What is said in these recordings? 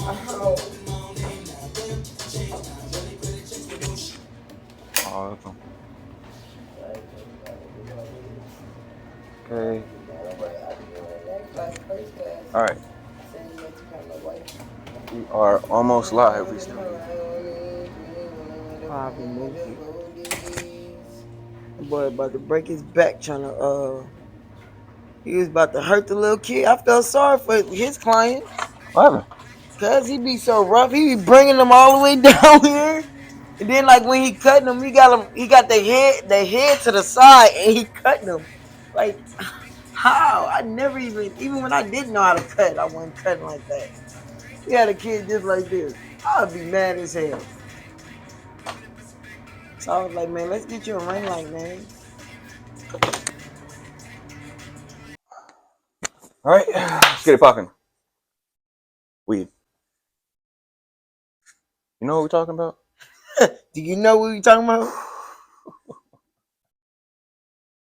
Oh, Awesome. Okay. All right. We are almost live. We still need. Pop emoji. That boy about to break his back trying to he was about to hurt the little kid. I felt sorry for his client. What happened? Cause he be so rough. He be bringing them all the way down here. And then like when he cutting them, he got the head to the side and he cutting them. Like how? I never even when I didn't know how to cut, I wasn't cutting like that. He had a kid just like this. I'd be mad as hell. So I was like, man, let's get you a ring light, man. All right. Let's get it popping. Weed. You know what we're talking about? Do you know what we talking about?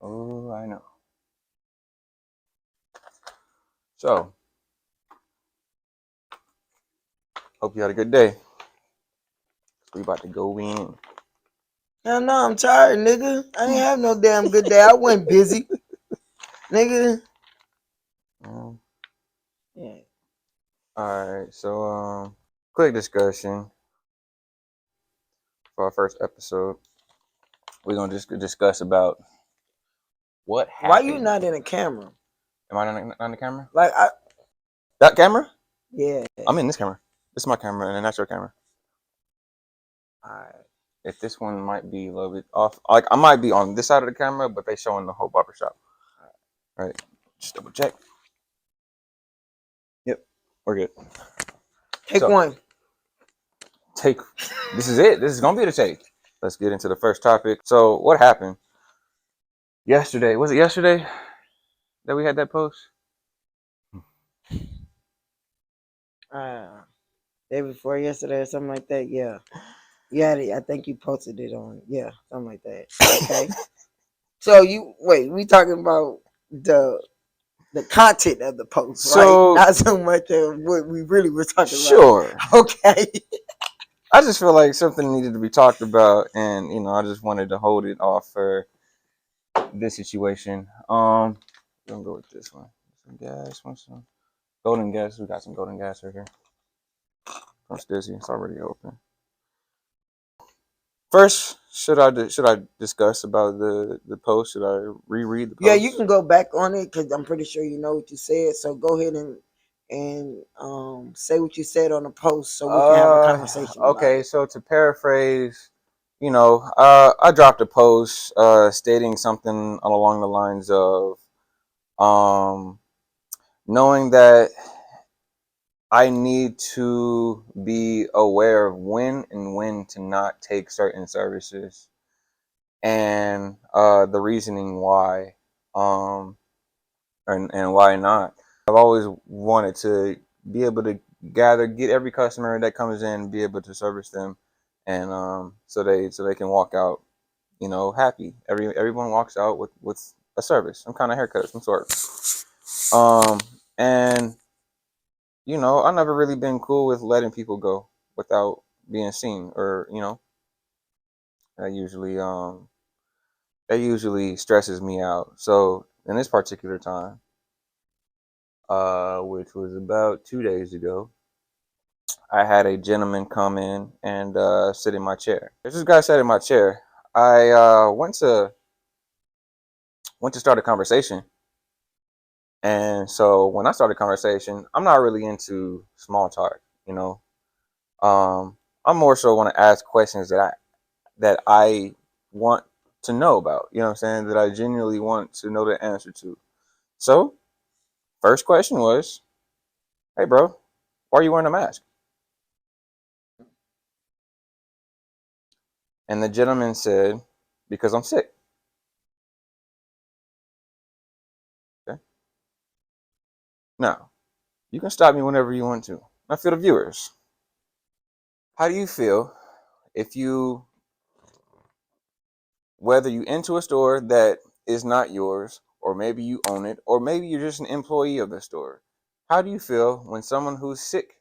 Oh, I know. So, hope you had a good day. We about to go in. Hell no, I'm tired, nigga. I ain't have no damn good day. I wasn't busy, nigga. Um, Yeah. all right. So, quick discussion for our first episode. We're gonna just discuss about what Why you happened. not in a camera? Am I on the camera? Like I, That camera? yeah. I'm in this camera. This is my camera, and that's your camera. Alright. If this one might be a little bit off, like I might be on this side of the camera, but they showing the whole barber shop. All right, just double check. Yep, we're good. Take So one. take. This is it. This is gonna be the take. Let's get into the first topic. So what happened yesterday? Was it yesterday that we had that post? Day before yesterday or something like that. Yeah. Yeah, I think you posted it on. Yeah, something like that. Okay. So you wait. We talking about the content of the post, right? So Not so much of what we really were talking about. sure. Okay. I just feel like something needed to be talked about, and I just wanted to hold it off for this situation. I'm gonna go with this one. Some gas, some golden gas. We got some golden gas right here. From Stizzy. It's already open. First, should I discuss about the post? Should I reread the Yeah, you post? can go back on it because I'm pretty sure you know what you said. So go ahead and say what you said on the post so we can have a conversation about Okay. it. So to paraphrase, I dropped a post stating something along the lines of um, knowing that I need to be aware of when to not take certain services and the reasoning why, um, and why not. I've always wanted to be able to get every customer that comes in, be able to service them, and so they can walk out, happy. Everyone walks out with a service, some kind of haircut of some sort. Um, and I've never really been cool with letting people go without being seen, or that usually um that usually stresses me out. So in this particular time, which was about 2 days ago, I had a gentleman come in and sit in my chair. As this guy sat in my chair, I went to start a conversation. And so when I started a conversation, I'm not really into small talk, you know. I'm more so want to ask questions that I want to know about, you know what I'm saying, that I genuinely want to know the answer to. So, first question was, "Hey bro, why are you wearing a mask?" And the gentleman said, "Because I'm sick." Okay. Now, you can stop me whenever you want to. Now, for the viewers, how do you feel if whether you enter a store that is not yours, or maybe you own it, or maybe you're just an employee of the store? How do you feel when someone who's sick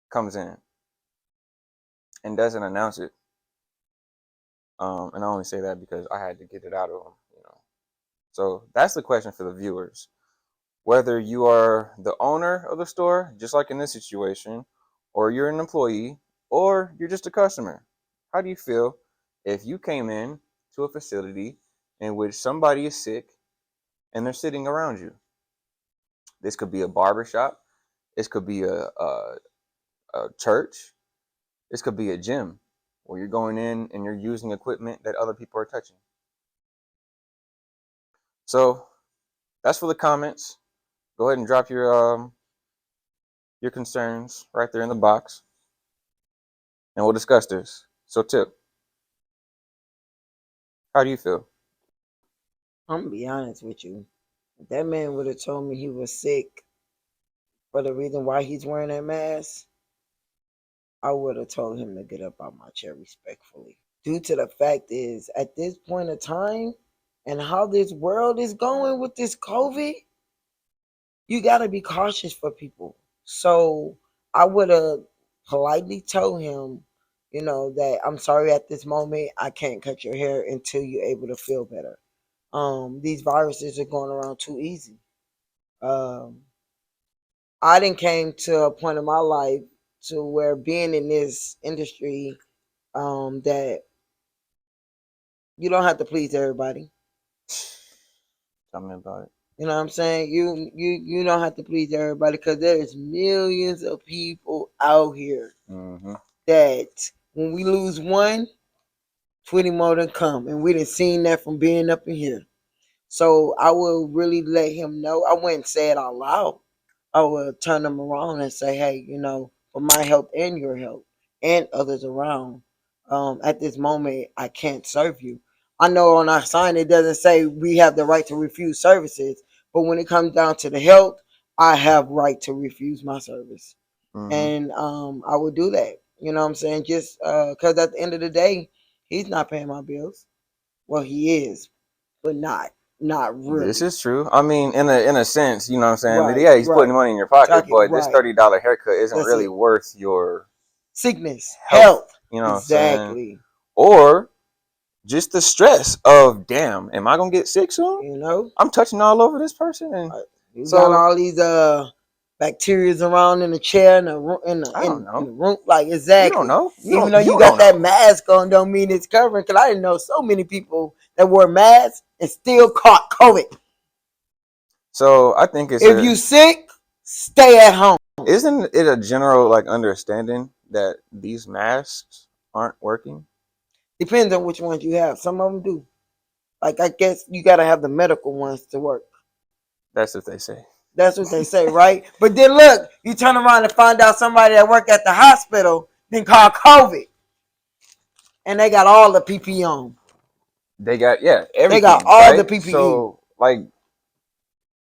comes in and doesn't announce it. And I only say that because I had to get it out of him, you know. So that's the question for the viewers. Whether you are the owner of the store, just like in this situation, or you're an employee, or you're just a customer, how do you feel if you came in to a facility in which somebody is sick and they're sitting around you? This could be a barber shop. This could be a church. This could be a gym where you're going in and you're using equipment that other people are touching. So that's for the comments. Go ahead and drop your concerns right there in the box, and we'll discuss this. So, Tip, how do you feel? I'm gonna be honest with you. If that man would have told me he was sick for the reason why he's wearing that mask, I would have told him to get up out my chair respectfully. Due to the fact is, at this point of time and how this world is going with this COVID, you gotta be cautious for people. So I would have politely told him, that I'm sorry at this moment I can't cut your hair until you're able to feel better. These viruses are going around too easy. Um, I didn't came to a point in my life to where being in this industry, that you don't have to please everybody. Tell me about it. You know what I'm saying? You don't have to please everybody because there's millions of people out here Mm-hmm. that when we lose one, 20 more than come, and we didn't seen that from being up in here. So I will really let him know. I wouldn't say it out loud. I will turn him around and say, hey, for my health and your health and others around, at this moment, I can't serve you. I know on our sign it doesn't say we have the right to refuse services, but when it comes down to the health, I have right to refuse my service, Mm-hmm. and I would do that. You know what I'm saying? Just because at the end of the day, he's not paying my bills. Well, he is, but not This really. is true. I mean, in a sense, you know what I'm saying? Right, Yeah, he's putting right. money in your pocket, Talking but this right. $30 haircut isn't That's really it. worth your Sickness, health. health. You know what I'm saying? Exactly. Or just the stress of, damn, am I gonna get sick soon? You know, I'm touching all over this person, and you got so all these bacterias around in the chair in the room I don't in know. the room. Like You don't exactly. know. Even though you You got don't that know. mask on, don't mean it's covering. Cause I didn't know so many people that wore masks and still caught COVID. So I think it's If a you sick, stay at home. isn't it a general like understanding that these masks aren't working? Depends on which ones you have. Some of them do. Like I guess you gotta have the medical ones to work. That's what they say. That's what they say, right? But then look, you turn around and find out somebody that work at the hospital then called COVID, and they got all the PPE on. They got They got everything, all the right? PPE. So like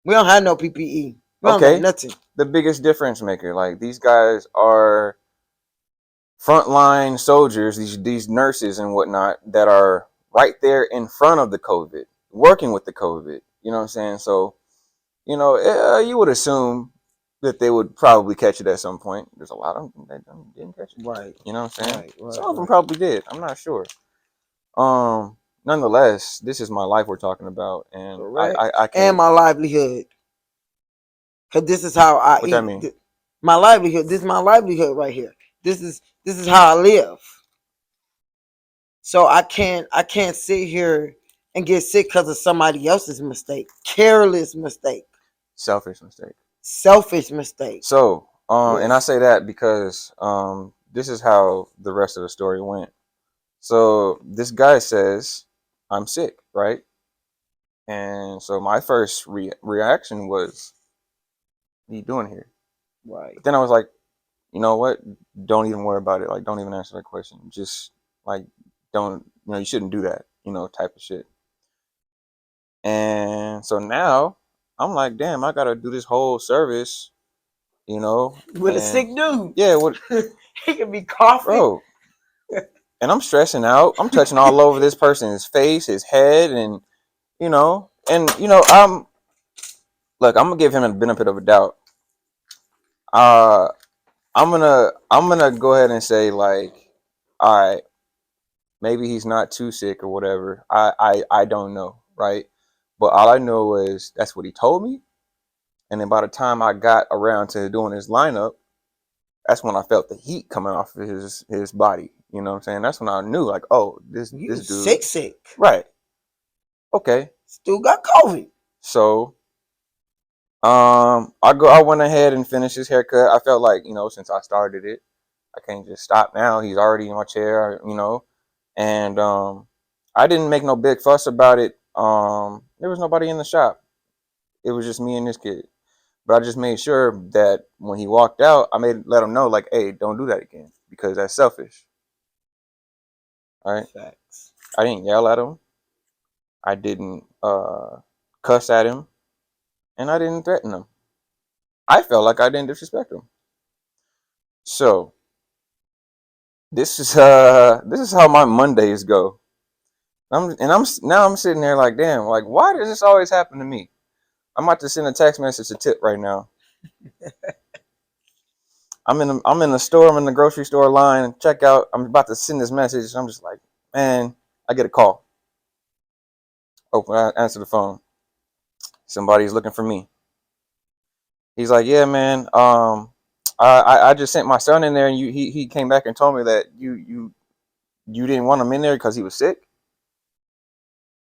We don't have no PPE. We don't got okay, nothing. the biggest difference maker. Like these guys are frontline soldiers, these nurses and whatnot that are right there in front of the COVID, working with the COVID. You know what I'm saying? So you would assume that they would probably catch it at some point. There's a lot of them that didn't catch it. Right, You know what I'm saying? right, Some right, of them right. probably did. I'm not sure. Nonetheless, this is my life we're talking about, and Correct. I And can't. my livelihood, cause this is how I What that eat. mean? My livelihood. This is my livelihood right here. This is how I live. So I can't sit here and get sick because of somebody else's mistake, careless mistake, Selfish mistake. selfish mistake. So, and I Yes. say that because this is how the rest of the story went. So this guy says, "I'm sick," right? And so my first reaction was, "What are you doing here?" Right. But then I was like, "You know what? Don't even worry about it. Like, don't even answer that question. Just like, don't. You shouldn't do that. Type of shit." And so now I'm like, "Damn, I gotta do this whole service." With a And sick dude, yeah, what, he could be coughing. bro? And I'm stressing out. I'm touching all over this person's face, his head, and I'm look. I'm gonna give him a benefit of a doubt. Uh, I'm gonna go ahead and say like, all right, maybe he's not too sick or whatever. I don't know, right? But all I know is that's what he told me. And then by the time I got around to doing his lineup, that's when I felt the heat coming off of his body. You know what I'm saying? That's when I knew like, oh, You this dude, sick. right? Okay. Still got COVID. So I went ahead and finished his haircut. I felt like, since I started it, I can't just stop now. He's already in my chair. And I didn't make no big fuss about it. There was nobody in the shop. It was just me and this kid. But I just made sure that when he walked out, I made let him know like, hey, don't do that again because that's selfish. All right. Facts. I didn't yell at him. I didn't cuss at him, and I didn't threaten him. I felt like I didn't disrespect him. So this is how my Mondays go. I'm sitting there like, damn, like why does this always happen to me? I'm about to send a text message to Tip right now. I'm in the store. I'm in the grocery store line. Checkout. I'm about to send this message. I'm just like, man, I get a call. I answer the phone. Somebody's looking for me. He's like, yeah, man. I just sent my son in there, and he came back and told me that you didn't want him in there because he was sick.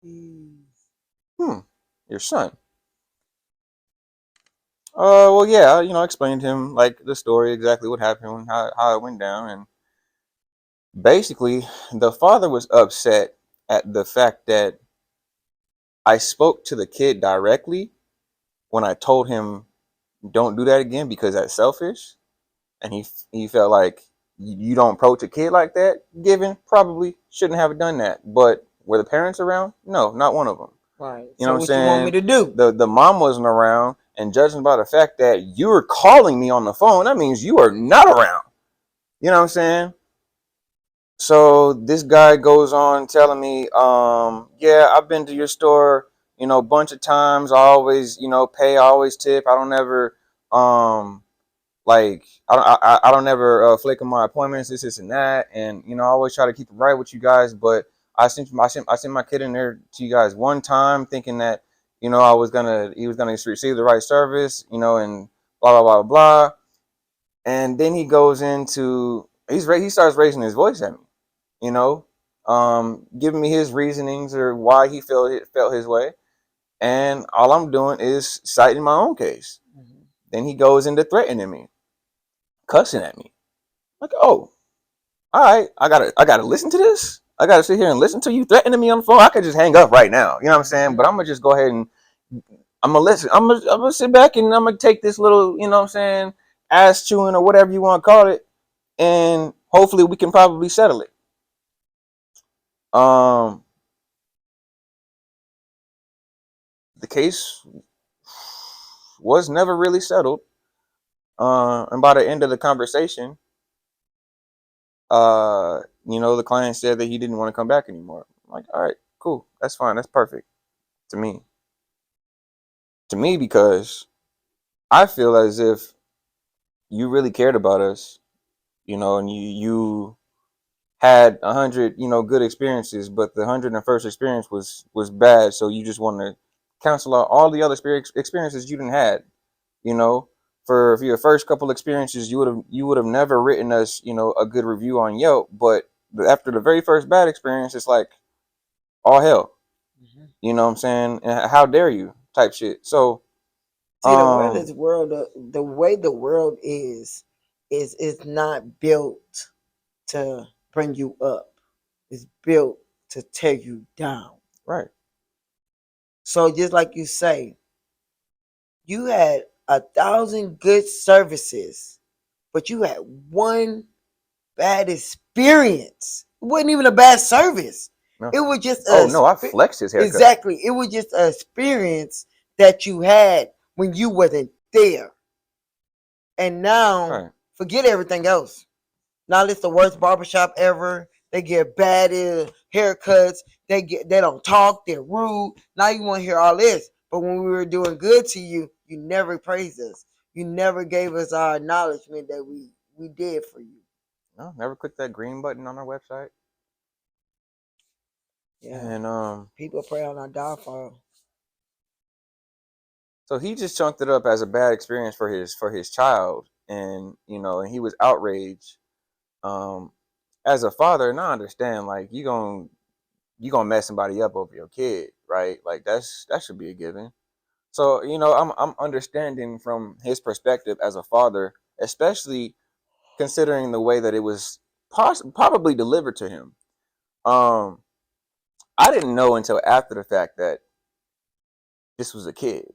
Hmm, your son. Well, yeah, I explained to him like the story, exactly what happened, how it went down, and basically, the father was upset at the fact that I spoke to the kid directly when I told him don't do that again because that's selfish, and he felt like you don't approach a kid like that. Given probably shouldn't have done that, but were the parents around? No, not one of them. Right. You know So what I'm what you want me saying? to do? The mom wasn't around, and judging by the fact that you were calling me on the phone, that means you are not around. You know what I'm saying? So this guy goes on telling me, yeah, I've been to your store, a bunch of times. I always, pay. I always tip. I don't ever, like, I don't ever flake on my appointments. This and that, and I always try to keep it right with you guys. But I sent my kid in there to you guys one time, thinking that, he was gonna receive the right service, and blah blah blah blah. And then he goes into he starts raising his voice at me you know, giving me his reasonings or why he felt his way, and all I'm doing is citing my own case. Mm-hmm. Then he goes into threatening me, cussing at me, like, "Oh, all right, I gotta listen to this. I gotta sit here and listen to you threatening me on the phone. I could just hang up right now. You know what I'm saying? But I'm gonna just go ahead and I'm gonna listen. I'm gonna sit back and I'm gonna take this little, you know what I'm saying, ass chewing or whatever you want to call it, and hopefully we can probably settle it." Um, the case was never really settled. And by the end of the conversation, the client said that he didn't want to come back anymore. I'm like, all right, cool, that's fine, that's perfect to me. To me, because I feel as if you really cared about us, and you had 100, good experiences, but the 101st experience was bad. So you just want to cancel out all the other experiences you didn't had. you know for your first couple experiences, you would have never written us a good review on Yelp, but after the very first bad experience, it's like all hell. Mm-hmm. You know what I'm saying? And how dare you type shit. So See, the way the world is it's not built to bring you up. It's built to tear you down. right. So just like you say, you had 1,000 good services, but you had one bad experience. It wasn't even a bad service. No. It was just Oh no, I flexed his haircut. exactly. It was just an experience that you had when you wasn't there. And now, Right. forget everything else. Now it's the worst barbershop ever. They get bad haircuts. They don't talk. They're rude. Now you want to hear all this. But when we were doing good to you, you never praised us. You never gave us our acknowledgement that we did for you. No, never click that green button on our website. Yeah. And People pray on our downfall. so he just chunked it up as a bad experience for his child, and and he was outraged. Um, as a father, and I understand, like you gonna mess somebody up over your kid, right? Like that should be a given. So I'm understanding from his perspective as a father, especially considering the way that it was probably delivered to him. Um, I didn't know until after the fact that this was a kid.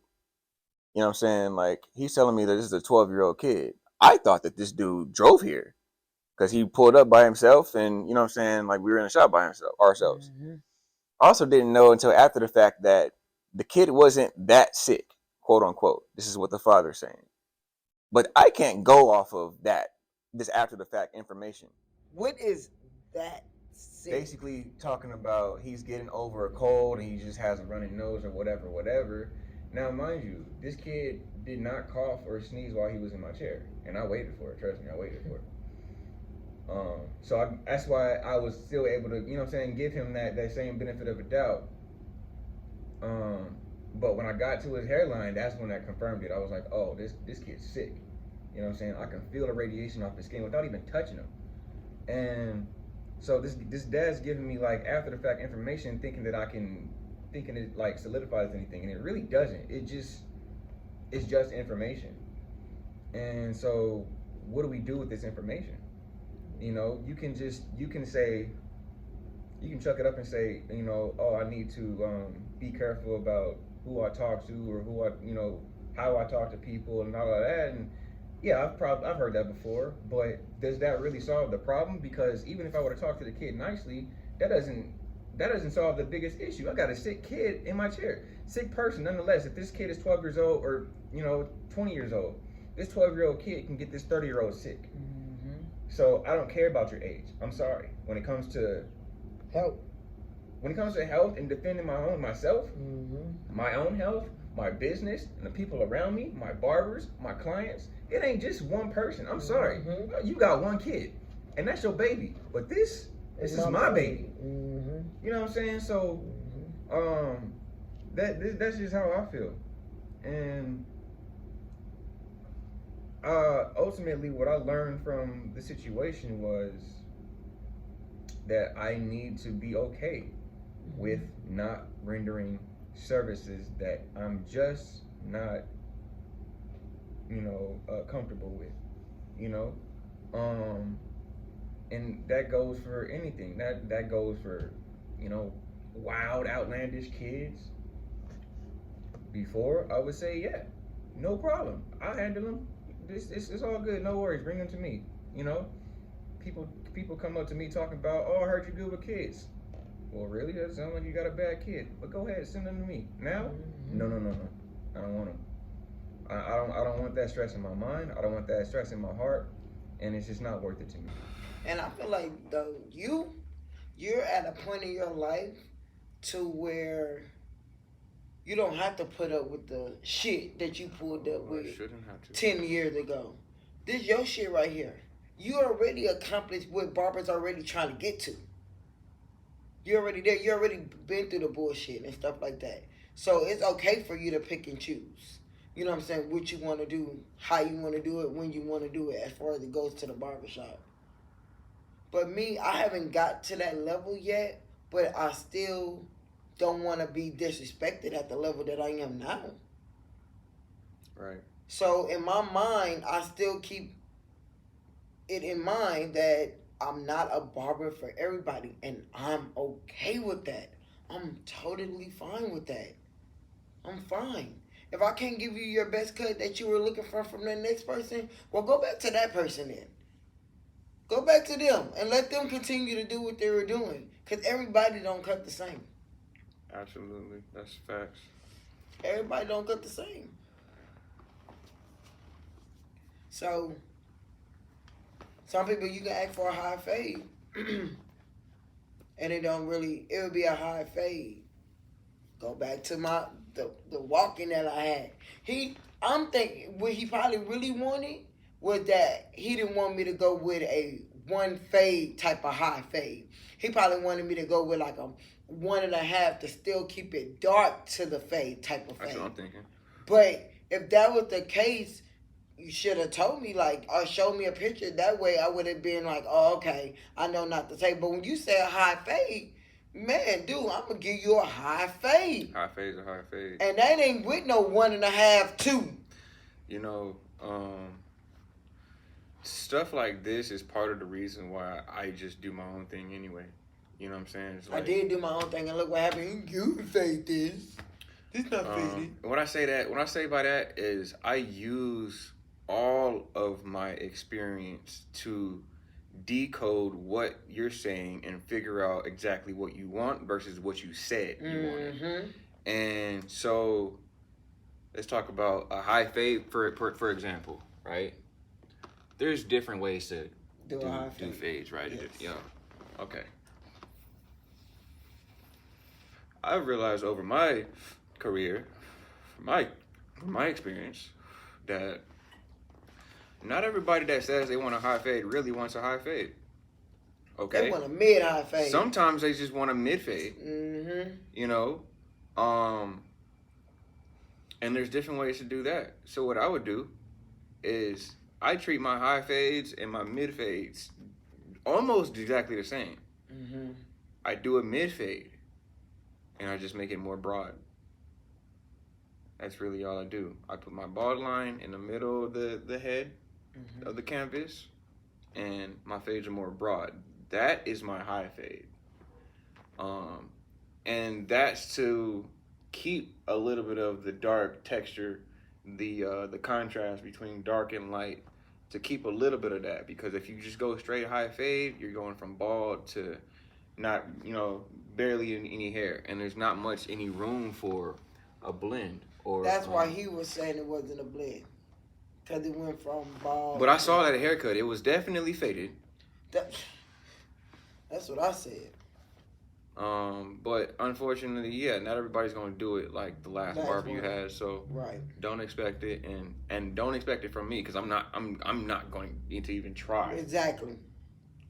You know what I'm saying? Like he's telling me that this is a 12-year-old kid. I thought that this dude drove here because he pulled up by himself, and you know what I'm saying, like we were in the shop by ourselves. Mm-hmm. I also didn't know until after the fact that the kid wasn't that sick, quote unquote. This is what the father's saying. But I can't go off of this after the fact information. What is that sick? Basically talking about he's getting over a cold and he just has a running nose or whatever. Now, mind you, this kid did not cough or sneeze while he was in my chair, and I waited for it. Trust me, I waited for it. That's why I was still able to, give him that same benefit of a doubt. But when I got to his hairline, that's when I confirmed it. I was like, oh, this kid's sick. You know what I'm saying? I can feel the radiation off his skin without even touching him. And so this dad's giving me like after the fact information, thinking it like solidifies anything, and it really doesn't. It's just information. And so what do we do with this information? You can chuck it up and say, oh, I need to be careful about who I talk to, or how I talk to people and all of that. And yeah, I've heard that before, but does that really solve the problem? Because even if I were to talk to the kid nicely, that doesn't solve the biggest issue. I got a sick kid in my chair, sick person nonetheless. If this kid is 12 years old or 20 years old, this 12-year-old kid can get this 30-year-old sick. Mm-hmm. So I don't care about your age. I'm sorry. When it comes to health, and defending myself, mm-hmm. my own health, my business, and the people around me, my barbers, my clients, it ain't just one person. I'm sorry. Mm-hmm. You got one kid, and that's your baby. But this is my baby. Mm-hmm. You know what I'm saying? So, that's just how I feel. And ultimately, what I learned from the situation was that I need to be okay with not rendering services that I'm just not, comfortable with, and that goes for anything. That goes for, wild, outlandish kids. Before I would say, yeah, no problem, I'll handle them. It's all good. No worries. Bring them to me. People come up to me talking about, oh, I heard you good with kids. Well, really? That sounds like you got a bad kid. But go ahead, send them to me. Now? No. I don't want them. I don't want that stress in my mind. I don't want that stress in my heart, and it's just not worth it to me. And I feel like though you're at a point in your life to where you don't have to put up with the shit that you pulled up with 10 years ago. This your shit right here. You already accomplished what Barbara's already trying to get to. You're already there. You already been through the bullshit and stuff like that. So it's okay for you to pick and choose. You know what I'm saying? What you want to do, how you want to do it, when you want to do it, as far as it goes to the barbershop. But me, I haven't got to that level yet. But I still don't want to be disrespected at the level that I am now. Right. So in my mind, I still keep it in mind that I'm not a barber for everybody, and I'm okay with that. I'm totally fine with that. I'm fine. If I can't give you your best cut that you were looking for from the next person, well, go back to that person then. Go back to them and let them continue to do what they were doing. Because everybody don't cut the same. Absolutely. That's facts. Everybody don't cut the same. So, some people you can ask for a high fade. And it would be a high fade. Go back to the walking that I had. I'm thinking what he probably really wanted was that he didn't want me to go with a one fade type of high fade. He probably wanted me to go with like a 1.5 to still keep it dark to the fade type of fade. That's what I'm thinking. But if that was the case, you should have told me, like, or showed me a picture. That way I would have been like, oh, okay, I know not to say. But when you say a high fade, man, dude, I'm going to give you a high fade. High fade's a high fade. And that ain't with no 1.5, 2. You know, stuff like this is part of the reason why I just do my own thing anyway. You know what I'm saying? It's like, I did do my own thing, and look what happened. You fade this. This not faded. When I say by that is I use all of my experience to decode what you're saying and figure out exactly what you want versus what you said you wanted. And so let's talk about a high fade for example, right? There's different ways to do fades, right? Yes. Yeah. Okay. I've realized over my career, my experience, that not everybody that says they want a high fade really wants a high fade. Okay. They want a mid high fade. Sometimes they just want a mid fade. You know, and there's different ways to do that. So what I would do is I treat my high fades and my mid fades almost exactly the same. I do a mid fade and I just make it more broad. That's really all I do. I put my bald line in the middle of the head of the canvas, and my fades are more broad. That is my high fade. And that's to keep a little bit of the dark texture, the contrast between dark and light, to keep a little bit of that. Because if you just go straight high fade, you're going from bald to not, barely any hair, and there's not much any room for a blend. Or that's why he was saying it wasn't a blend, because it went from bald. But I saw that haircut; it was definitely faded. That's what I said. But unfortunately, yeah, not everybody's gonna do it like the last barber you had. So right. Don't expect it, and don't expect it from me, because I'm not going to even try. Exactly.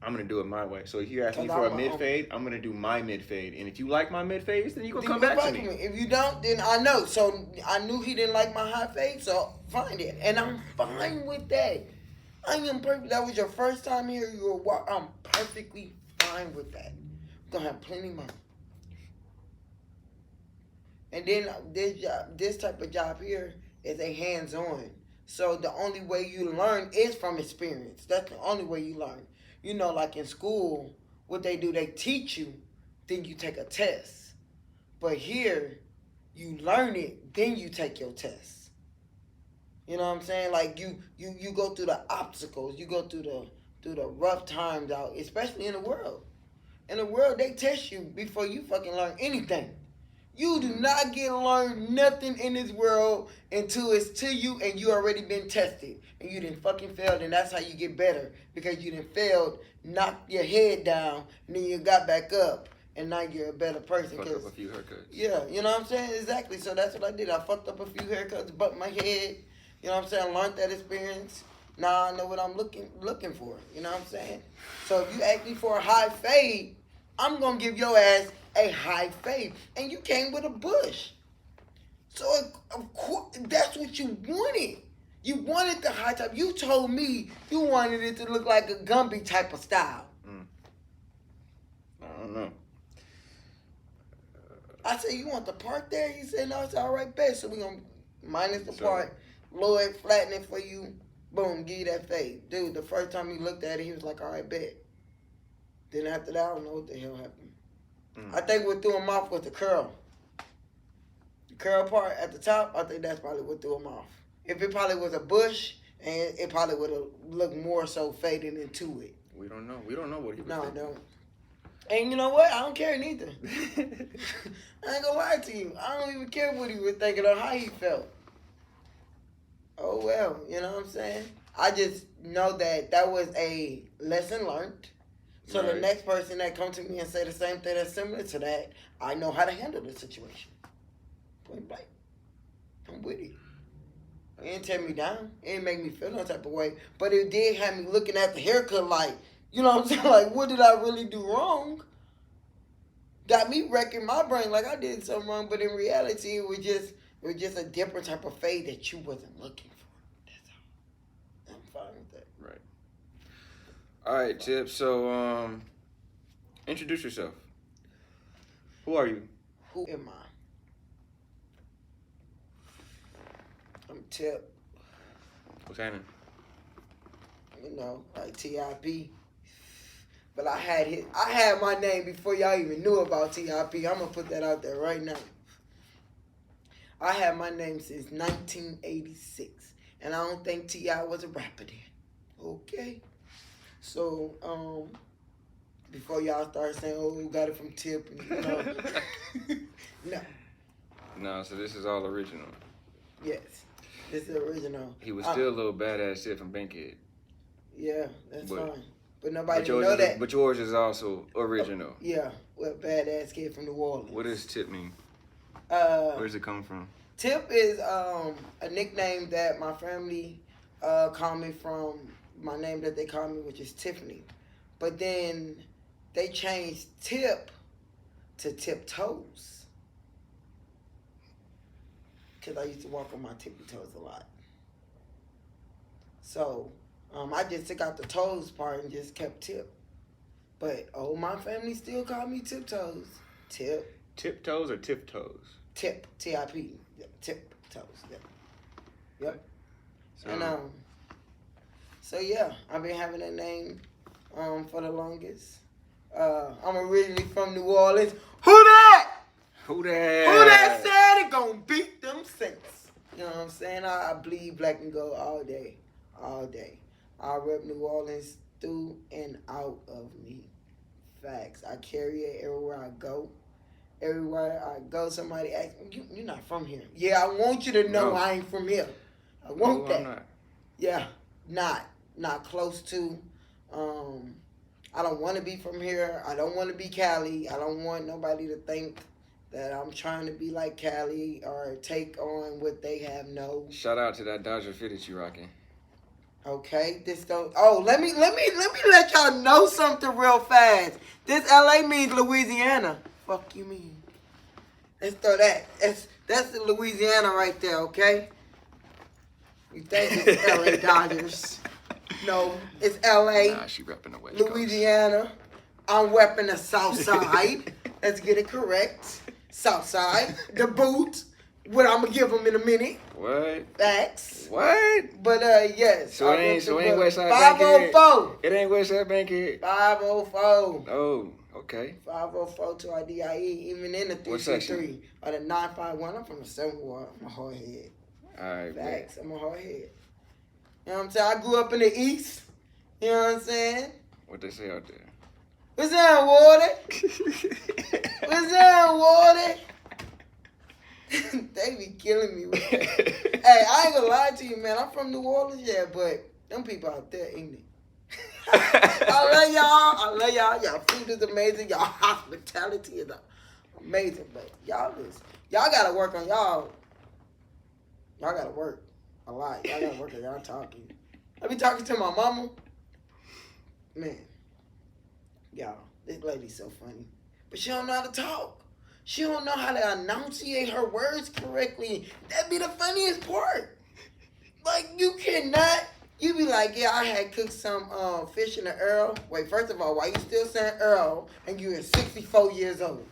I'm gonna do it my way. So if you ask me for a mid fade, I'm gonna do my mid fade. And if you like my mid fades, then you gonna come back to me. If you don't, then I know. So I knew he didn't like my high fade, so find it, and I'm fine with that. I am perfect. That was your first time here. I'm perfectly fine with that. I'm gonna have plenty more. And then this type of job here is a hands-on. So the only way you learn is from experience. That's the only way you learn. Like in school, what they do, they teach you, then you take a test. But here, you learn it, then you take your test. You know what I'm saying? Like you go through the obstacles, you go through the rough times out, especially in the world. In the world, they test you before you fucking learn anything. You do not get to learn nothing in this world until it's to you and you already been tested. And you done fucking failed, and that's how you get better. Because you done failed, knocked your head down, and then you got back up, and now you're a better person. Fucked up a few haircuts. Yeah, you know what I'm saying? Exactly. So that's what I did. I fucked up a few haircuts, bumped my head. You know what I'm saying? Learned that experience. Now I know what I'm looking for. You know what I'm saying? So if you ask me for a high fade, I'm going to give your ass a high fade. And you came with a bush. So, of course, that's what you wanted. You wanted the high top. You told me you wanted it to look like a Gumby type of style. I don't know. I said, you want the part there? He said, no, it's all right, bet. So we're going to minus the part, lower it, flatten it for you. Boom, give you that fade. Dude, the first time he looked at it, he was like, all right, bet. Then after that, I don't know what the hell happened. I think what threw him off was the curl. The curl part at the top, I think that's probably what threw him off. If it probably was a bush, and it probably would have looked more so faded into it. We don't know. We don't know what he was thinking. No, I don't. And you know what? I don't care neither. I ain't gonna lie to you. I don't even care what he was thinking or how he felt. Oh well, you know what I'm saying? I just know that was a lesson learned. So the next person that comes to me and say the same thing that's similar to that, I know how to handle the situation. Point blank. I'm with it. It didn't tear me down. It didn't make me feel no type of way. But it did have me looking at the haircut like, you know what I'm saying? Like, what did I really do wrong? Got me wrecking my brain like I did something wrong. But in reality, it was just a different type of fade that you wasn't looking for. That's all. I'm fine with that. Right. All right, Tip. So, introduce yourself. Who are you? Who am I? I'm Tip. What's happening? You know, like TIP. But I had my name before y'all even knew about TIP. I'm gonna put that out there right now. I had my name since 1986, and I don't think T.I. was a rapper then. Okay. So, before y'all start saying, "Oh, we got it from Tip," and, no. No, so this is all original. Yes, this is original. He was still a little badass Tip from Bankhead. Yeah, that's fine. But nobody know that. But yours is also original. Yeah, well, badass kid from New Orleans. What does Tip mean? Where does it come from? Tip is a nickname that my family call me from my name that they call me, which is Tiffany. But then they changed Tip to Tiptoes. Because I used to walk on my tippy toes a lot. So I just took out the toes part and just kept Tip. But my family still call me Tiptoes. Tip. Tiptoes or tiptoes? Tip. T-I-P. Tiptoes. Yep. So, And so yeah, I've been having that name for the longest. I'm originally from New Orleans. Who that? Who that? Who that said it gonna beat them Saints? You know what I'm saying? I bleed black and gold all day. All day. I rep New Orleans through and out of me. Facts. I carry it everywhere I go. Everywhere I go, somebody asks me, you're not from here. Yeah, I want you to know I ain't from here. I want that. I'm not. Yeah, not close to. I don't want to be from here. I don't want to be Cali. I don't want nobody to think that I'm trying to be like Cali or take on what they have. No. Shout out to that Dodger fit that you rocking. Okay, this don't. Oh, let me let y'all know something real fast. This LA means Louisiana. Fuck you mean? Let's throw that. That's the Louisiana right there. Okay. You think it's LA Dodgers? No, it's LA. Nah, she repping the West Louisiana. Coast. I'm repping the South Side. Let's get it correct. South Side. The boot. What I'm gonna give them in a minute. What? Facts. What? But yes. So it ain't West Side 504. It ain't West Side Bankhead. 504. Oh, okay. 504 to IDIE, even in the 363 or the 951. I'm from the 7th Ward. I'm a hard head. Alright. Facts. I'm a hard head. You know what I'm saying? I grew up in the East. You know what I'm saying? What they say out there? What's that, Wardy? What's that, Wardy? They be killing me with that. Hey, I ain't gonna lie to you, man. I'm from New Orleans, yeah, but them people out there, ain't it? I love y'all. Y'all food is amazing. Y'all hospitality is amazing. But y'all gotta work on y'all. Y'all gotta work a lot. Y'all gotta work on y'all talking. I be talking to my mama. Man, y'all, this lady's so funny. But she don't know how to talk. She don't know how to enunciate her words correctly. That'd be the funniest part. Like, you cannot. You be like, yeah, I had cooked some fish in the Earl. Wait, first of all, why you still saying Earl and you're 64 years old?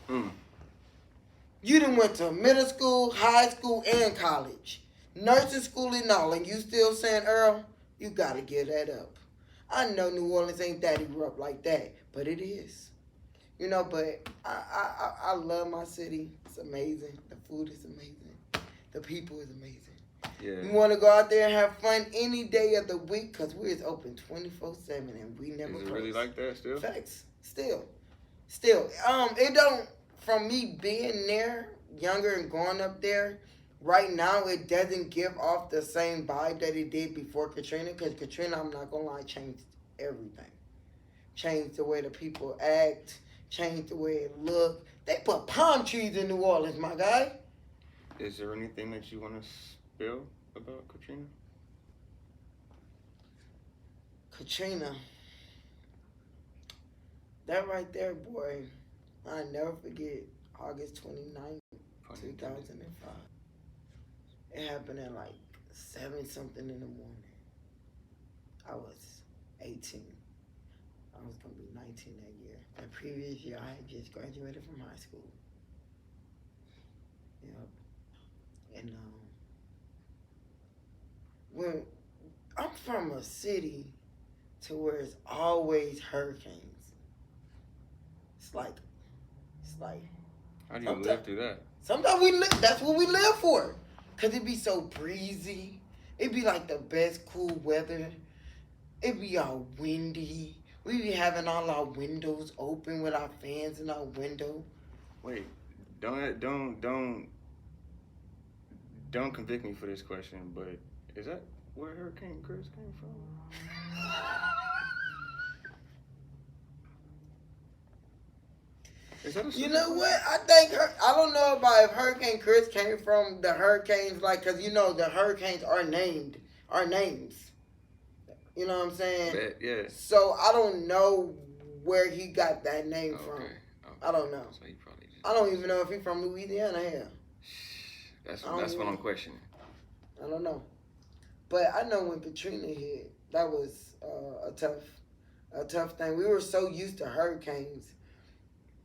You done went to middle school, high school, and college. Nursing school and all, and you still saying Earl? You gotta give that up. I know New Orleans ain't that erupt like that, but it is. You know, but I love my city. It's amazing. The food is amazing. The people is amazing. Yeah. You want to go out there and have fun any day of the week because we're open 24/7 and we never close. Is it really like that still? Facts. Still. It don't, from me being there, younger and going up there, right now it doesn't give off the same vibe that it did before Katrina because Katrina, I'm not going to lie, changed everything. Changed the way the people act. Changed the way it look. They put palm trees in New Orleans, my guy. Is there anything that you want to spill about Katrina? Katrina, that right there, boy, I never forget. August 29th, Pun intended. 2005. It happened at like 7 something in the morning. I was 18. I was gonna be 19 that year. That previous year, I had just graduated from high school. Yep. And when I'm from a city to where it's always hurricanes. It's like it's like How do you sometimes live through that? sometimes we live. That's what we live for. Cause it be so breezy. It be like the best cool weather. It be all windy. We be having all our windows open with our fans in our window. Wait, don't convict me for this question, but is that where Hurricane Chris came from? Is that a You stupid know what? question? I don't know about if Hurricane Chris came from the hurricanes, like, cause you know the hurricanes are named, are names. You know what I'm saying? Bet, yeah. So I don't know where he got that name Okay, from. okay. I don't know. So he probably just. I don't even know if he's from Louisiana here. That's what I'm questioning. I don't know. But I know when Katrina hit, that was a tough thing. We were so used to hurricanes.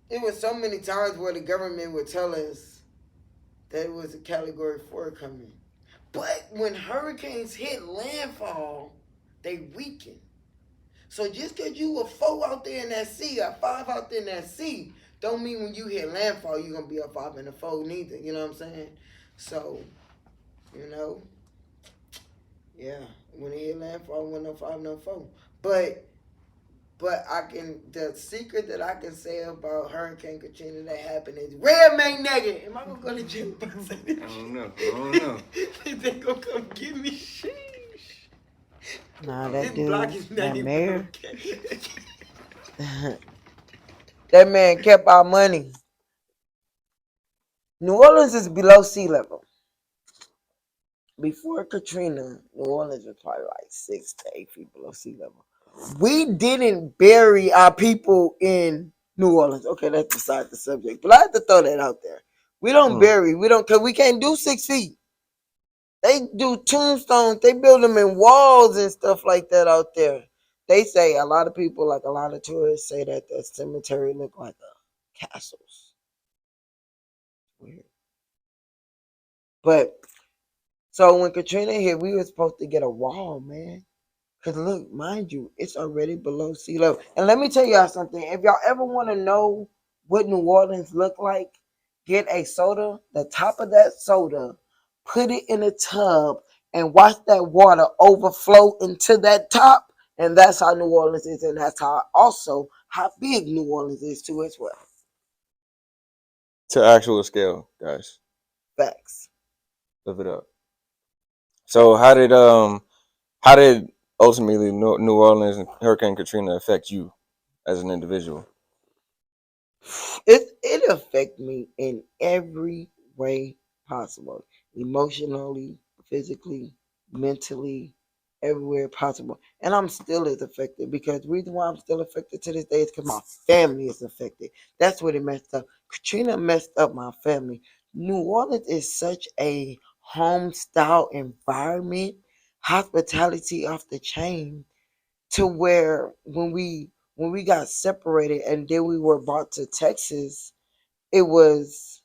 It was so many times where the government would tell us that it was a Category 4 coming. But when hurricanes hit landfall, they weaken. So just because you a 4 out there in that sea, a 5 out there in that sea, don't mean when you hit landfall you're going to be a 5 and a 4 neither. You know what I'm saying? So, you know, yeah, when it hit landfall, when no 5, no 4. But the secret that I can say about Hurricane Katrina that happened is red magnetic. Am I gonna go to jail if I say this? I don't know. I don't know. They gonna come get me. Sheesh. Nah, This that dude, block is not that even mayor. okay. That man kept our money. New Orleans is below sea level. Before Katrina, New Orleans was probably like 6 to 8 feet below sea level. We didn't bury our people in New Orleans. Okay, that's beside the subject, but I have to throw that out there. We don't bury. We don't, cause we can't do 6 feet. They do tombstones. They build them in walls and stuff like that out there. They say a lot of people, like a lot of tourists, say that the cemetery look like castles. Weird. But so when Katrina hit, we were supposed to get a wall, man. Cause look, mind you, it's already below sea level. And let me tell y'all something. If y'all ever want to know what New Orleans look like, get a soda, the top of that soda, put it in a tub, and watch that water overflow into that top. And that's how New Orleans is, and that's how big New Orleans is too as well. To actual scale, guys. Facts. Live it up. So how did ultimately New Orleans and Hurricane Katrina affect you as an individual? It affect me in every way possible, emotionally, physically, mentally, everywhere possible. And I'm still as affected because the reason why I'm still affected to this day is because my family is affected. That's what it messed up. Katrina messed up my family. New Orleans is such a home style environment, hospitality off the chain, to where when we got separated and then we were brought to Texas, it was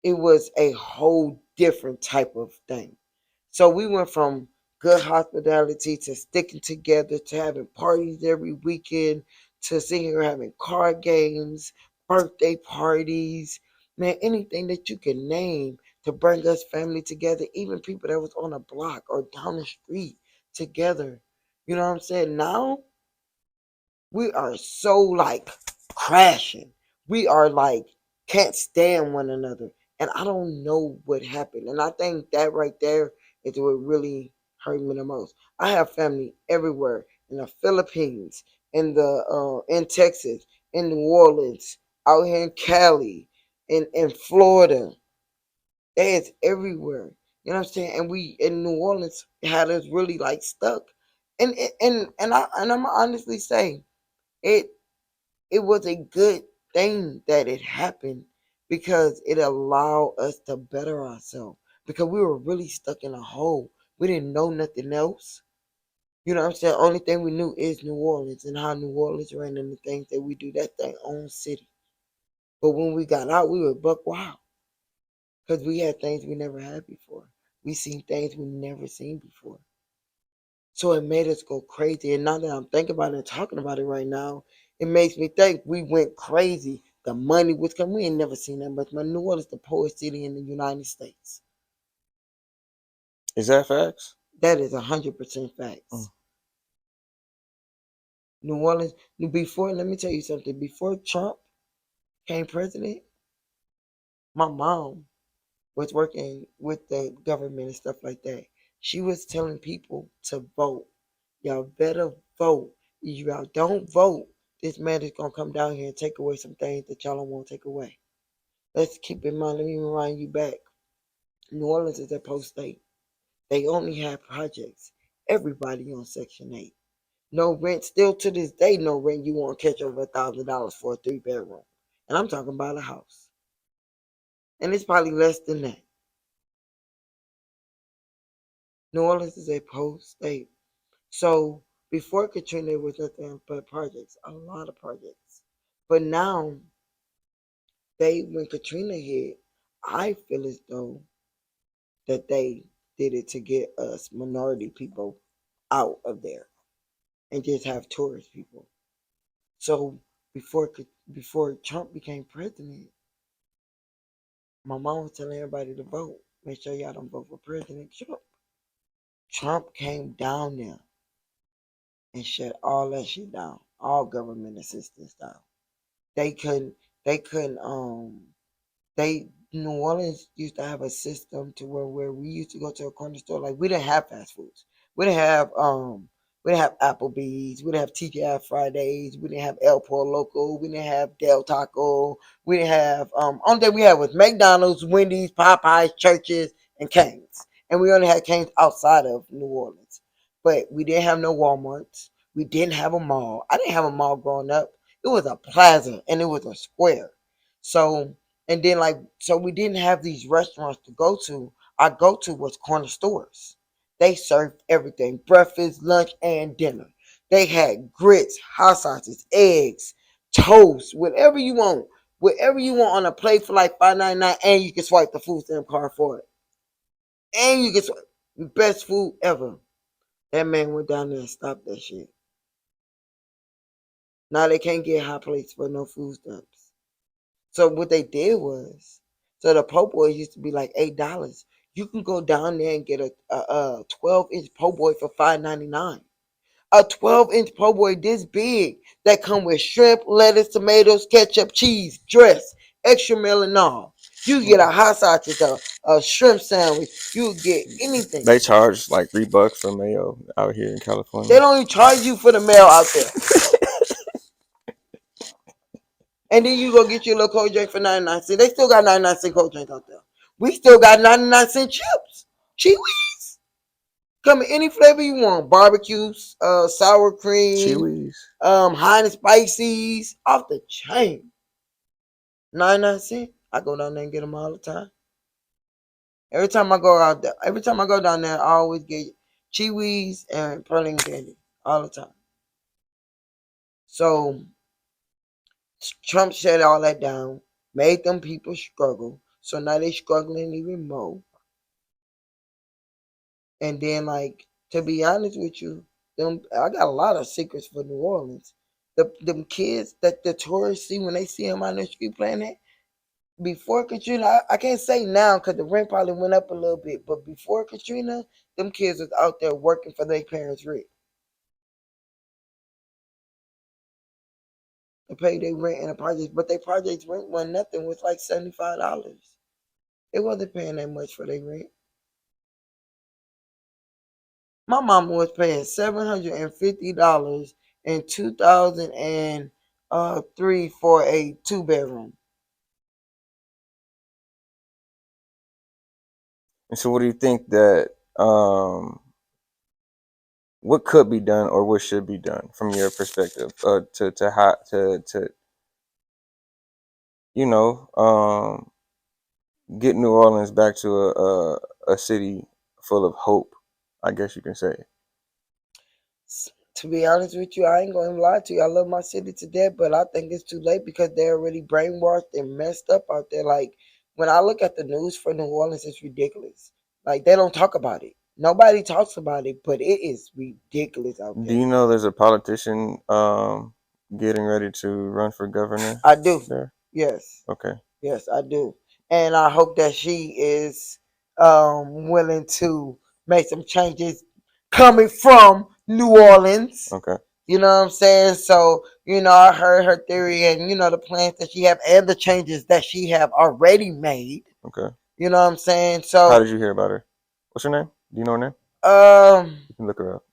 it was a whole different type of thing. So we went from good hospitality to sticking together to having parties every weekend to sitting here having card games, birthday parties, man, anything that you can name to bring us family together, even people that was on a block or down the street together. You know what I'm saying? Now we are so like crashing. We are like can't stand one another. And I don't know what happened. And I think that right there is what really hurt me the most. I have family everywhere in the Philippines, in Texas, in New Orleans, out here in Cali, in Florida. It's everywhere. You know what I'm saying? And we in New Orleans had us really like stuck. And I'm honestly say it it was a good thing that it happened because it allowed us to better ourselves because we were really stuck in a hole. We didn't know nothing else. You know what I'm saying? Only thing we knew is New Orleans and how New Orleans ran and the things that we do. That thing own city. But when we got out, we were buck wild because we had things we never had before. We seen things we never seen before. So it made us go crazy. And now that I'm thinking about it and talking about it right now, it makes me think we went crazy. The money was coming. We ain't never seen that much money. New Orleans, the poorest city in the United States. Is that facts? That is 100% Mm. facts. New Orleans, before, let me tell you something. Before Trump became president, my mom was working with the government and stuff like that. She was telling people to vote. Y'all better vote. If y'all don't vote, this man is gonna come down here and take away some things that y'all don't want to take away. Let's keep in mind, let me remind you back. New Orleans is a post state. They only have projects. Everybody on Section 8. No rent, still to this day, no rent. You won't catch over $1,000 for a 3 bedroom. And I'm talking about a house. And it's probably less than that. New Orleans is a post state. So before Katrina, it was nothing but projects, a lot of projects. But now, when Katrina hit, I feel as though that they did it to get us minority people out of there and just have tourist people. So before before Trump became president, my mom was telling everybody to vote. Make sure y'all don't vote for President Trump. Trump came down there and shut all that shit down, all government assistance down. They couldn't. They couldn't. They New Orleans used to have a system to where we used to go to a corner store. Like we didn't have fast foods. We didn't have Applebee's. We didn't have TGI Fridays. We didn't have El Por Loco. We didn't have Del Taco. We didn't have only thing we had was McDonald's, Wendy's, Popeyes, churches, and Cane's. And we only had Cane's outside of New Orleans. But we didn't have no Walmarts. We didn't have a mall. I didn't have a mall growing up. It was a plaza and it was a square. So and then so we didn't have these restaurants to go to. Our go to was corner stores. They served everything: breakfast, lunch, and dinner. They had grits, hot sausages, eggs, toast, whatever you want on a plate for like $5.99, and you can swipe the food stamp card for it. And you can swipe the best food ever. That man went down there and stopped that shit. Now they can't get hot plates for no food stamps. So what they did was, so the po' boy used to be like $8. You can go down there and get a 12-inch po' boy for $5.99. A 12-inch po' boy this big that come with shrimp, lettuce, tomatoes, ketchup, cheese, dress, extra meal and all. You get a hot sausage, a shrimp sandwich. You get anything. They charge like $3 for mayo out here in They California. don't even charge you for the mail out there. And then you go get your little cold drink for 99 cents. They still got 99 cent cold drinks out there. We still got 99 cent chips. Chewies. Come in any flavor you want. Barbecue, sour cream, Chewies. hot and spices. Off the chain. 99 cent. I go down there and get them all the time. Every time I go down there, I always get Chewies and Pearling candy. All the time. So Trump shut all that down, made them people struggle. So now they struggling even more. And then, to be honest with you, I got a lot of secrets for New Orleans. Them kids that the tourists see when they see them on the street playing that. Before Katrina, I can't say now because the rent probably went up a little bit. But before Katrina, them kids was out there working for their parents' rent. They paid their rent in the projects, but their projects rent wasn't nothing. It was like $75. It wasn't paying that much for their rent. My mama was paying $750 in 2003 for a 2 bedroom. So, what do you think that what could be done or what should be done from your perspective to you know get New Orleans back to a city full of hope, I guess you can say. To be honest with you, I ain't gonna lie to you. I love my city to death, but I think it's too late because they're already brainwashed and messed up out there. Like when I look at the news for New Orleans, it's ridiculous. Like they don't talk about it. Nobody talks about it, but it is ridiculous out Do there. you know there's a politician getting ready to run for governor I do. there? Yes. Okay, Yes, I do. And I hope that she is willing to make some changes coming from New Orleans. okay, You know what I'm saying? So, I heard her theory and the plans that she have and the changes that she have already made. okay. You know what I'm saying? How So, did you hear about her? What's her name? Do you know her name? um You can look her up.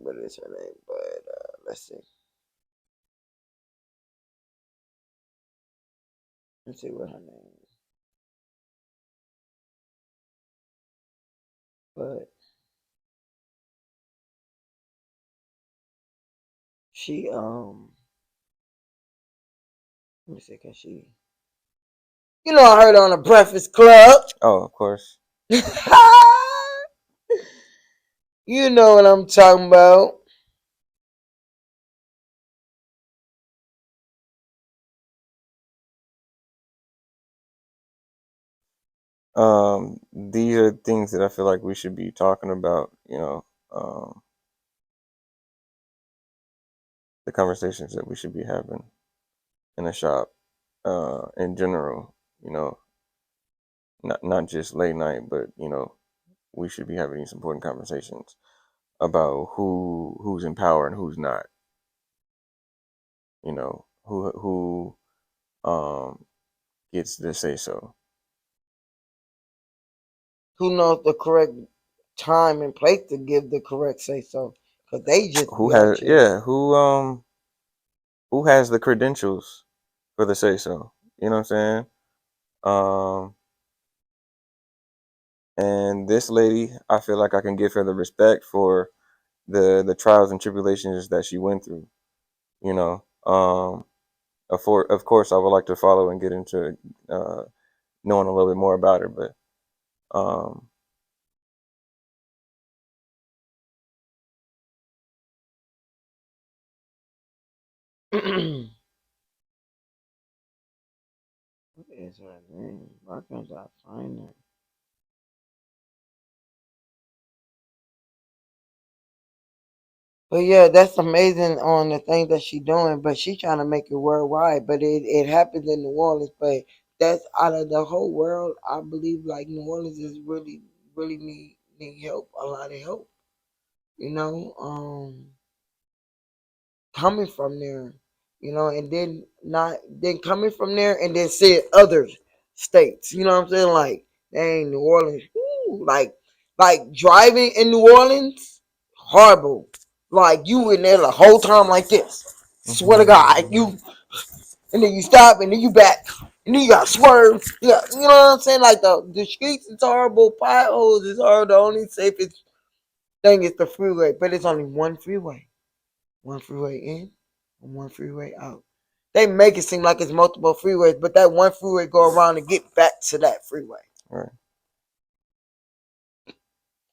what is her name? But let's see. Let's see what her name is. But she let me see, can she I heard her on the Breakfast Club. Oh, of course. You know what I'm talking about. These are things that I feel like we should be talking about. The conversations that we should be having in a shop, in general. You know, not just late night, but we should be having these important conversations about who's in power and who's not. Who gets to say so. Who knows the correct time and place to give the correct say so? Because they just Who be out has here. yeah who has the credentials for the say so? You know what I'm saying? Um, and this lady, I feel like I can give her the respect for the trials and tribulations that she went through. You know, of course, I would like to follow and get into uh, knowing a little bit more about her, but um, What is her name? Why can't I find her? But yeah, that's amazing on the thing that she doing. But she trying to make it worldwide. But it happens in New Orleans. But that's out of the whole world. I believe like New Orleans is really need help, a lot of help. You know, coming from there, and then not then coming from there and then seeing other states. You know what I'm saying? Like, dang, New Orleans, woo, like driving in New Orleans, horrible. Like you in there the whole time like this. Swear to God, you and then you stop and then you back. And then you got swerve. Yeah, you know what I'm saying? Like the streets is horrible, potholes is horrible. The only safest thing is the freeway, but it's only one freeway. One freeway in and one freeway out. They make it seem like it's multiple freeways, but that one freeway go around and get back to that freeway. right?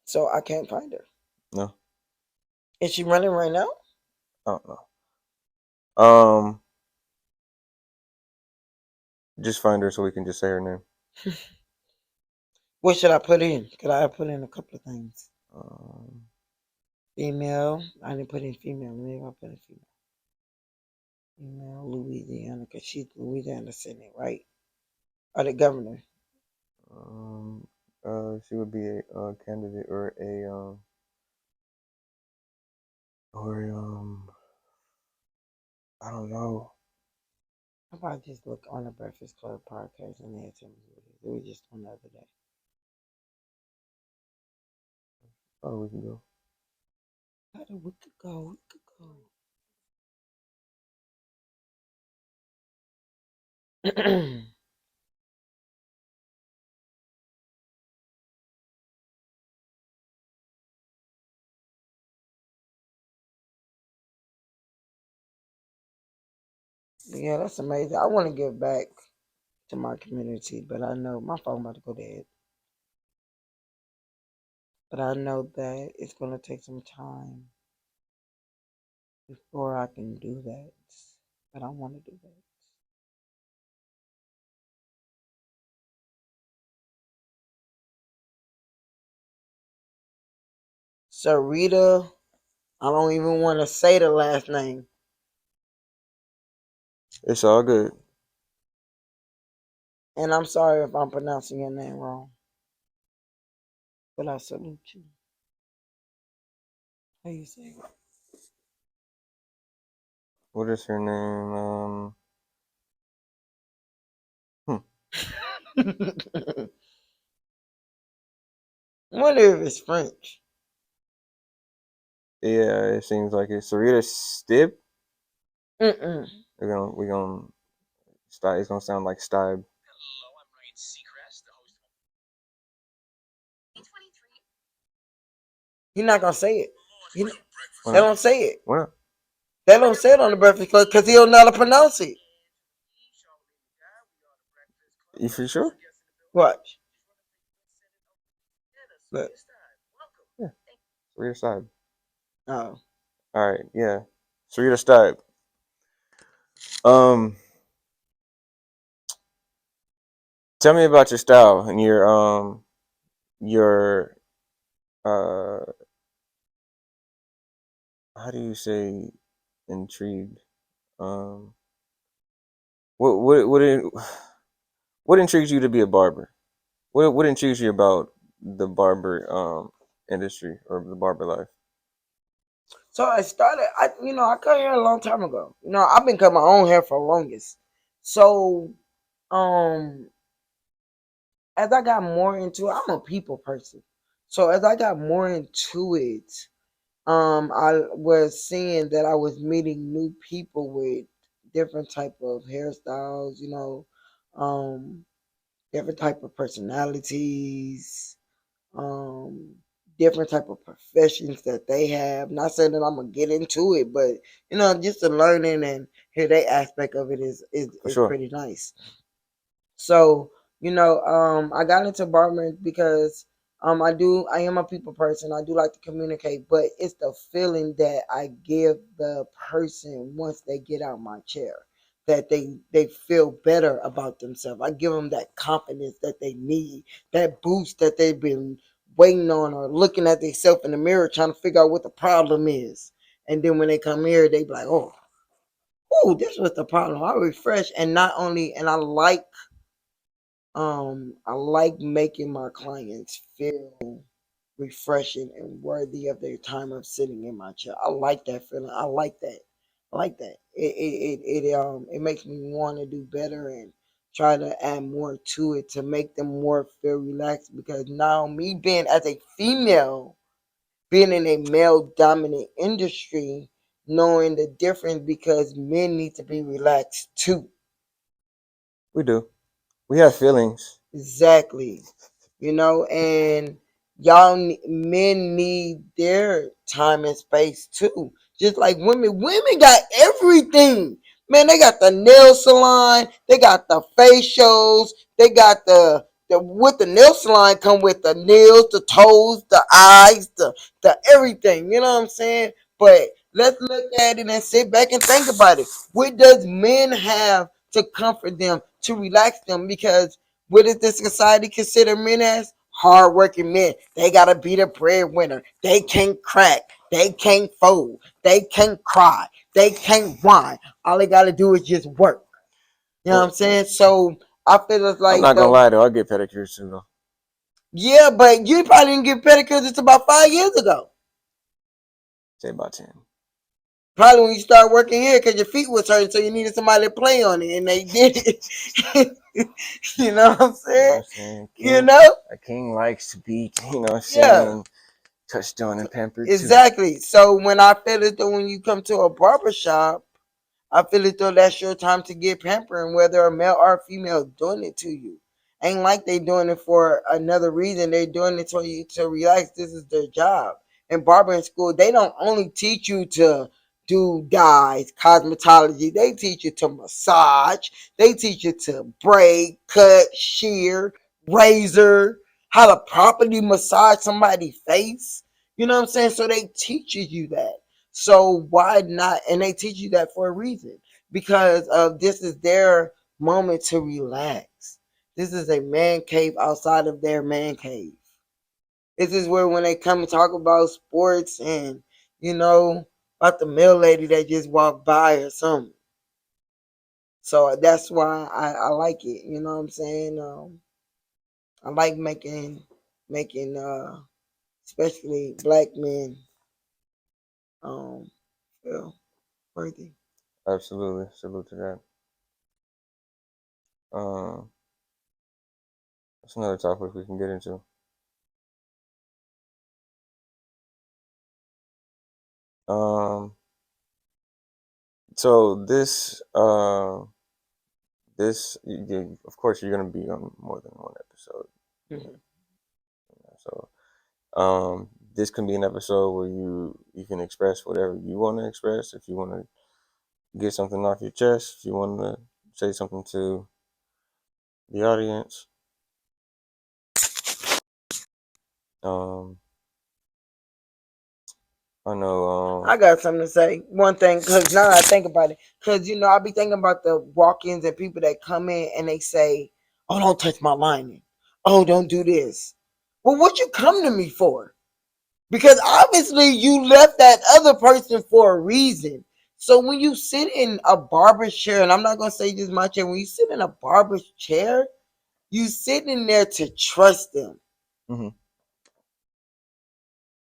So I can't find her. No, Is she running right now? I don't know. Um, just find her so we can just say her name. What should I put in? Could I put in a couple of things? Um, Female. I didn't put in female. Maybe I'll put in female. Female Louisiana, because she's Louisiana Senate, right? Or the governor. um, she would be a candidate or I don't know. How about just look on the Breakfast Club podcast and they tell me what it is? It was just on the other day. Oh, we can go. How did we could go? We could go. Yeah, that's amazing. I want to give back to my community, but I know my phone about to go dead. But I know that it's gonna take some time before I can do that. But I want to do that. Sarita, I don't even want to say the last name, It's all good. and I'm sorry if I'm pronouncing your name wrong. But I salute you. How you say What is her name? Hmm. it? I wonder if it's French. Yeah, it seems like it. Sarita Stib. Mm-mm. We're gonna start. It's gonna sound like Stibe. He's not gonna say it. He, Why they not? don't say it. Why not? They don't say it on the Breakfast Club because he don't know how to pronounce it. You for sure? Watch. Look. Yeah. Sarita Stibe. Oh. All right. Yeah. Sarita Stibe. Um, Tell me about your style and your uh how do you say intrigued? Um, what what intrigues you to be a barber? What intrigues you about the barber industry or the barber life? So I started. I cut hair a long time ago. I've been cutting my own hair for the longest. So, um, as I got more into it, I'm a people person. So as I got more into it, I was seeing that I was meeting new people with different type of hairstyles. Um, different type of personalities, um, different type of professions that they have. Not saying that I'm gonna get into it, but just the learning and hear their aspect of it is is For is sure. pretty nice. So, I got into barbering because I am a people person. I do like to communicate, but it's the feeling that I give the person once they get out my chair that they feel better about themselves. I give them that confidence that they need, that boost that they've been waiting on or looking at themselves in the mirror trying to figure out what the problem is. And then when they come here, they be like, oh, this was the problem. I refresh and not only and I like making my clients feel refreshing and worthy of their time of sitting in my chair. I like that feeling. I like that. I like that. It makes me want to do better and try to add more to it to make them more feel relaxed because now me being as a female, being in a male dominant industry, knowing the difference because men need to be relaxed too. We do. We have feelings. Exactly. And men need their time and space too. Just like women. Women got everything. Man, they got the nail salon, they got the facials, they got the with the nail salon come with the nails, the toes, the eyes, the everything. You know what I'm saying? But let's look at it and sit back and think about it. What does men have to comfort them, to relax them? Because what does this society consider men as? Hardworking men. They gotta be the breadwinner. They can't crack. They can't fold. They can't cry. They can't whine. All they gotta do is just work. You know what I'm Well, saying? So I feel it's I'm like not gonna the lie though. I get pedicures too though. yeah, but you probably didn't get pedicures until about 5 years ago. Say about 10. Probably when you start working here because your feet was hurting, so you needed somebody to play on it, and they did it. You know what I'm You know what saying? I'm saying? You King, know? a king likes to be, you know what I'm Yeah. saying, touched on and pampered too. Exactly. So when I feel as though when you come to a barber shop, I feel as though that's your time to get pampering, whether a male or a female doing it to you. Ain't like they doing it for another reason. They doing it for you to relax. This is their job. In barbering school, they don't only teach you to do dyes, cosmetology. They teach you to massage. They teach you to braid, cut, shear, razor, how to properly massage somebody's face. You know what I'm saying? So they teaches you that. So why not? And they teach you that for a reason, because this is their moment to relax. This is a man cave outside of their man cave. This is where when they come and talk about sports and you know about the male lady that just walked by or something. So that's why I like it. You know what I'm saying? I like making especially black men feel worthy. Absolutely. Salute to that. Um, that's another topic we can get into. Um, so of course, you're gonna be on more than one episode. Mm-hmm. So, this can be an episode where you can express whatever you want to express. If you want to get something off your chest, if you want to say something to the audience, um, I know. I got something to say. One thing, because now I think about it, because I be thinking about the walk-ins and people that come in and they say, "Oh, don't touch my lining. Oh, don't do this." Well, what you come to me for? Because obviously you left that other person for a reason. So when you sit in a barber's chair, and I'm not gonna say just my chair, when you sit in a barber's chair, you sit in there to trust them. Mm-hmm.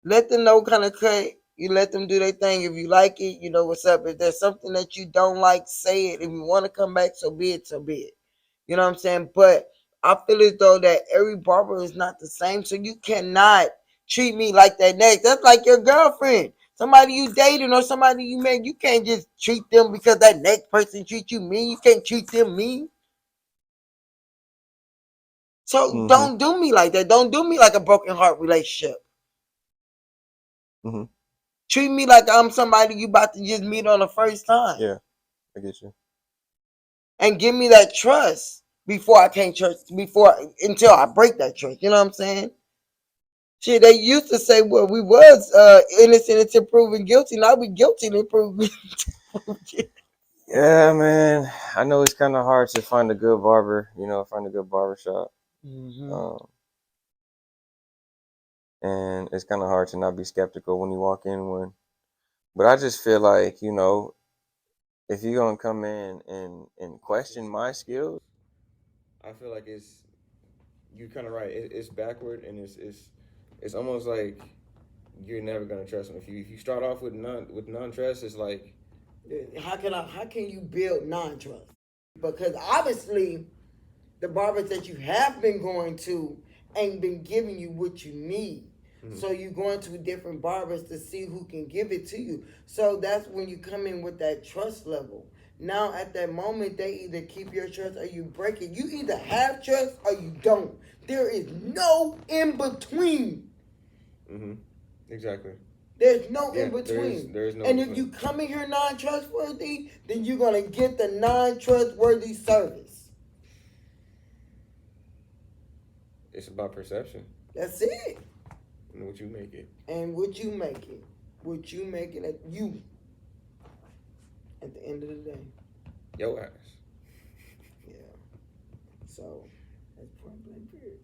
Let them know what kind of cut. You let them do their thing. If you like it, you know what's up. If there's something that you don't like, say it. If you want to come back, so be it, so be it. You know what I'm saying? But I feel as though that every barber is not the same. So you cannot treat me like that next. That's like your girlfriend. Somebody you dating or somebody you met, you can't just treat them because that next person treats you mean. You can't treat them mean. So Mm-hmm. don't do me like that. Don't do me like a broken heart relationship. Mm-hmm. Treat me like I'm somebody you about to just meet on the first time. Yeah, I get you. And give me that trust before I can't trust until I break that trust. You know what I'm saying? Shit, they used to say, well, we was innocent until proven guilty. Now we guilty until proven guilty. Yeah, man. I know it's kind of hard to find a good barber. Find a good barber shop. Mm-hmm. Um, and it's kind of hard to not be skeptical when you walk in one. But I just feel like if you're gonna come in and question my skills, I feel like you're kind of right. It's backward, and it's almost like you're never gonna trust them. If you start off with non trust, it's like How can you build non-trust? Because obviously the barbers that you have been going to ain't been giving you what you need. Mm-hmm. So you're going to different barbers to see who can give it to you. So that's when you come in with that trust level. Now at that moment, they either keep your trust or you break it. You either have trust or you don't. There is no in between. Mm-hmm. Exactly. There's no in between. There is no. And if you come in here non-trustworthy, then you're gonna get the non-trustworthy service. It's about perception. That's it. And what you make it. And what you make it. What you make it at you. At the end of the day. Your ass. Yeah. So that's point blank period.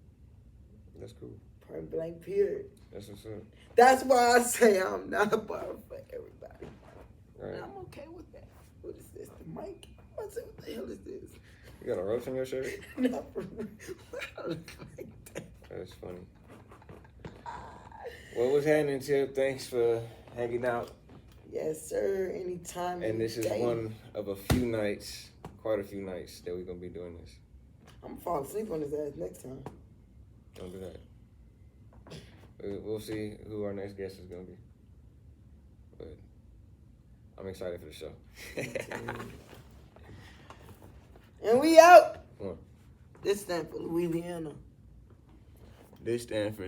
That's cool. Point blank period. That's what's up. That's why I say I'm not a barber for everybody. Right. And I'm okay with that. What is this? The mic? What the hell is this? You got a roach in your shirt? Not for real. I look like that. That's funny. Well, what's happening, Tip? Thanks for hanging out. Yes, sir. Anytime. And this is one of quite a few nights that we're going to be doing this. I'm going to fall asleep on his ass next time. Don't do that. We'll see who our next guest is going to be. But I'm excited for the show. And we out. Come on. This stand for Louisiana. This stand for,